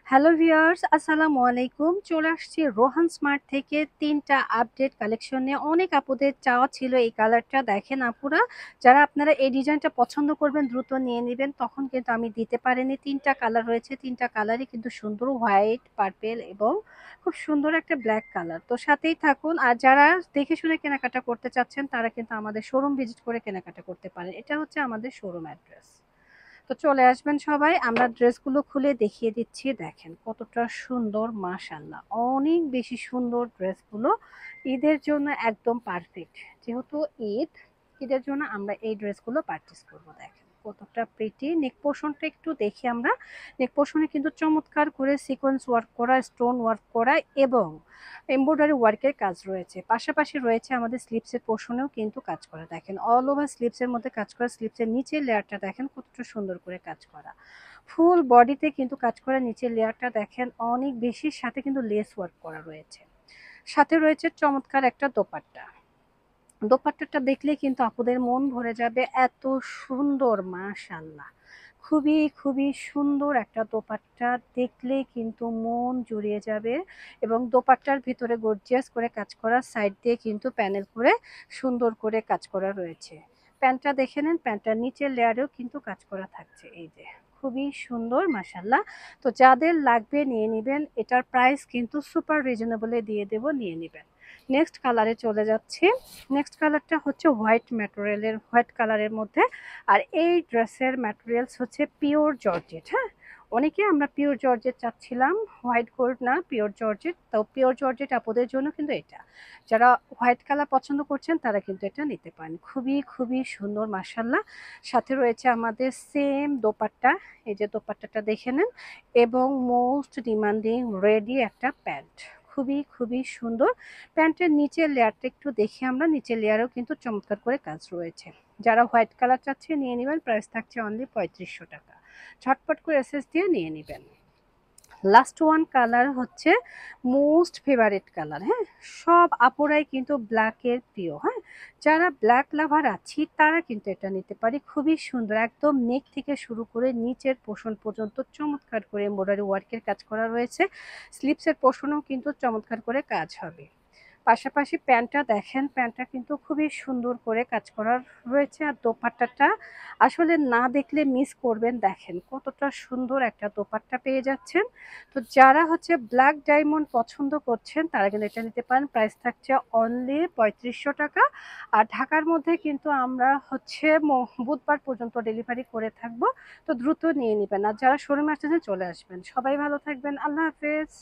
Hello viewers, আসসালামু আলাইকুম। চলে আসছি রোহান স্মার্ট থেকে ৩টা আপডেট কালেকশন নিয়ে। অনেক আপুদের চাওয়া ছিল এই কালারটা। দেখেন আপুরা, যারা আপনারা এই ডিজাইনটা পছন্দ করবেন দ্রুত নিয়ে নেবেন। তখন কিন্তু আমি দিতে পারিনি। ৩টা কালার রয়েছে, ৩টা কালারই কিন্তু সুন্দর, হোয়াইট, পার্পেল এবং খুব সুন্দর একটা ব্ল্যাক কালার। তো সাথেই থাকুন। আর যারা দেখে শুনে কেনাকাটা করতে চাচ্ছেন তারা কিন্তু আমাদের শোরুম ভিজিট করে কেনাকাটা করতে পারেন। এটা হচ্ছে আমাদের শোরুম অ্যাড্রেস। তো চলে আসবেন সবাই, আমরা ড্রেসগুলো খুলে দেখিয়ে দিচ্ছি। দেখেন কতটা সুন্দর, মাশাআল্লাহ, অনেক বেশি সুন্দর ড্রেসগুলো। ঈদের জন্য একদম পারফেক্ট। যেহেতু ঈদ, ঈদের জন্য আমরা এই ড্রেসগুলো পারচেস করবো। দেখেন কতটা প্রিটি। নেক পোর্শনটা একটু দেখি আমরা। নেক পোর্শনে কিন্তু চমৎকার করে সিকোয়েন্স ওয়ার্ক করা, স্টোন ওয়ার্ক করা এবং এমব্রয়ডারি ওয়ার্কের কাজ রয়েছে। পাশাপাশি রয়েছে আমাদের স্লিপসের পোর্শনেও কিন্তু কাজ করা। দেখেন অল ওভার স্লিপসের মধ্যে কাজ করা। স্লিপসের নিচের লেয়ারটা দেখেন কতটা সুন্দর করে কাজ করা। ফুল বডিতে কিন্তু কাজ করা। নিচের লেয়ারটা দেখেন অনেক বেশি, সাথে কিন্তু লেস ওয়ার্ক করা রয়েছে। সাথে রয়েছে চমৎকার একটা দোপাট্টা। দোপাট্টাটা দেখলে কিন্তু আপুদের মন ভরে যাবে, এত সুন্দর, মাশাআল্লাহ। খুবই খুবই সুন্দর একটা দোপাট্টা, দেখলে কিন্তু মন জুড়িয়ে যাবে। এবং দোপাট্টার ভিতরে গর্জিয়াস করে কাজ করা, সাইড দিয়ে কিন্তু প্যানেল করে সুন্দর করে কাজ করা রয়েছে। প্যান্টটা দেখে নেন, প্যান্টটার নিচের লেয়ারেও কিন্তু কাজ করা থাকছে। এই যে খুবই সুন্দর, মাশাআল্লাহ। তো যাদের লাগবে নিয়ে নেবেন। এটার প্রাইস কিন্তু সুপার রিজনেবলে দিয়ে দেব, নিয়ে নেবেন। নেক্সট কালারে চলে যাচ্ছি। নেক্সট কালারটা হচ্ছে হোয়াইট ম্যাটেরিয়ালের, হোয়াইট কালারের মধ্যে। আর এই ড্রেসের ম্যাটেরিয়ালস হচ্ছে পিওর জর্জেট। হ্যাঁ, অনেকে আমরা পিওর জর্জেট চাচ্ছিলাম, হোয়াইট গোল্ড না, পিওর জর্জেট। তো পিওর জর্জেট আপুদের জন্য কিন্তু এটা, যারা হোয়াইট কালার পছন্দ করছেন তারা কিন্তু এটা নিতে পারেন। খুবই খুবই সুন্দর, মাশাআল্লাহ। সাথে রয়েছে আমাদের সেম দোপাট্টা। এই যে দোপাট্টাটা দেখে নেন। এবং মোস্ট ডিমান্ডিং রেডি একটা প্যান্ট। খুবই খুবই সুন্দর। প্যান্টের নিচের লেয়ারটা একটু দেখি আমরা। নিচের লেয়ারেও কিন্তু চমৎকার করে কাজ রয়েছে। যারা হোয়াইট কালার চাচ্ছে নিয়ে নেবেন। প্রাইস থাকছে অনলি ৩৫০০ টাকা। ঝটপট করে এসএস দিয়ে নিয়ে নেবেন। লাস্ট ওয়ান কালার হচ্ছে মোস্ট ফেভারিট কালার। হ্যাঁ, সব আপুরাই কিন্তু ব্ল্যাকের প্রিয়। হ্যাঁ, যারা ব্ল্যাক লাভার আছি তারা কিন্তু এটা নিতে পারি। খুবই সুন্দর, একদম নেক থেকে শুরু করে নিচের পোর্শন পর্যন্ত চমৎকার করে এমব্রয়ডারি ওয়ার্কের কাজ করা রয়েছে। স্লিপসের পোর্শনেও কিন্তু চমৎকার করে কাজ হবে। পাশাপাশি প্যান্টটা দেখেন, প্যান্টটা কিন্তু খুবই সুন্দর করে কাজ করা রয়েছে। আর দোপাট্টাটা আসলে না দেখলে মিস করবেন। দেখেন কতটা সুন্দর একটা দোপাট্টা পেয়ে যাচ্ছেন। তো যারা হচ্ছে ব্ল্যাক ডায়মন্ড পছন্দ করছেন তারা কিন্তু এটা নিতে পারেন। প্রাইস থাকছে অনলি ৩৫০০ টাকা। আর ঢাকার মধ্যে কিন্তু আমরা হচ্ছে বুধবার পর্যন্ত ডেলিভারি করে থাকবো। তো দ্রুত নিয়ে নেবেন। আর যারা শোরুমে আসতেছেন চলে আসবেন। সবাই ভালো থাকবেন, আল্লাহ হাফেজ।